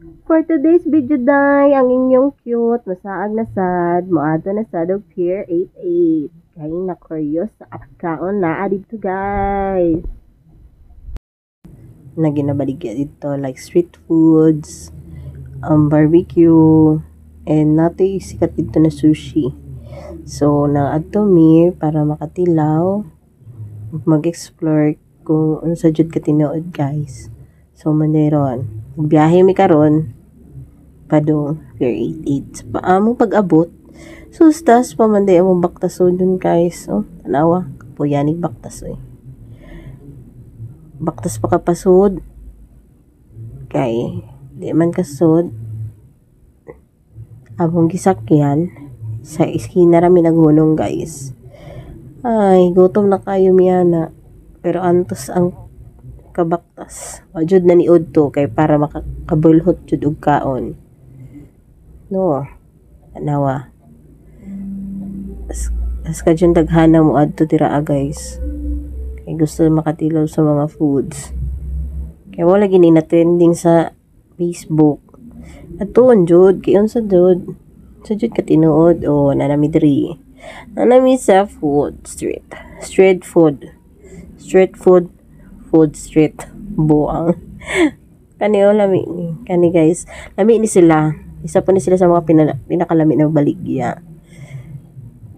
For today's video day, ang inyong cute, masaag na sad, moato na sad og Pier 88. Kaya na curious sa kaon na dito guys. Na ginabaligya dito like street foods, barbecue, and nato sikat dito na sushi. So, naadto mi para makatilaw, mag-explore kung unsa jud ka tinuod guys. So, manderon. Biyahe mi karon padong Pier 88. Paamong pag-abot, sustas pamanday among baktason dun guys. Oh, tanawa, kapuyanig baktas eh. Baktas pa kapasod. Kay, di man kasod. Among gisakyan, sa iskina rami naghunong guys. Ay, gutom na kayo miyana. Pero antos ang kabaktas. Wajud na ni Udto kay para makakabulhot jud og kaon. No. Anawa. As ka dyan daghana mo adto tira guys. Kay gusto makatilaw sa mga foods. Kay wala gini na trending sa Facebook. Atuon jud kay unsa jud. Sa jud ka tinuod o nanami diri. Nanami sa food street. Street food. Street food. Food street. Buang. Kani guys. Lami ni sila. Isa pa ni sila sa mga pinakalami na baligya.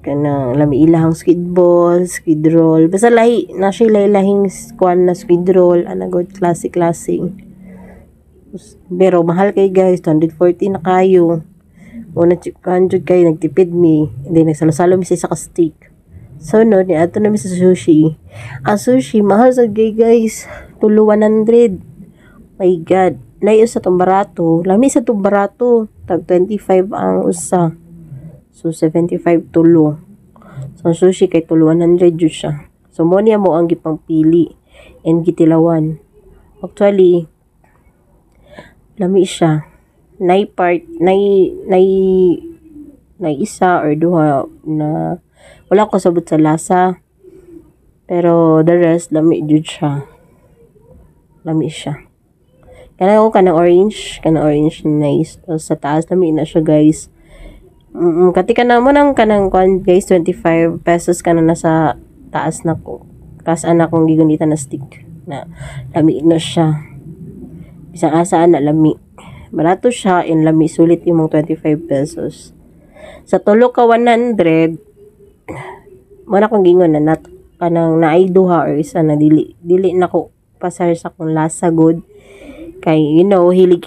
Kanang lami ilahang squid ball, squid roll. Basta lahi na siya lahing kwan na squid roll. Ana good classic. Pero mahal kay guys, 240 na kayo. Una chikan jud kay nagtipid mi. Hindi nagsalo-salo mi sa isa ka steak. So no, ni ato na mi sa sushi. Ang sushi mahal sa guys. Tulo 100. My God. Layo sa tong barato. Lami sa tong barato. Tag 25 ang usa. So 75 tulo. So sushi kay tulo 100 jud siya. So mo niya mo ang gipang pili and gitilawan. Actually lami siya. Nay isa or duha na wala ko sabot sa lasa. Pero the rest lami jud siya. Lami siya. Kanang orange nice. Sa taas lami na siya guys. Katika na mo nang kanang guys 25 pesos kana na sa taas na ko. Taas anak kong gigunitan na stick na lami na siya. Bisang asaan na lami. Barato siya and lami sulit yung 25 pesos. Sa tulo ka 100 mo na kong gingon na kanang naay duha or isa na dili na ko pasar sa kung lasa good. Kay, hilig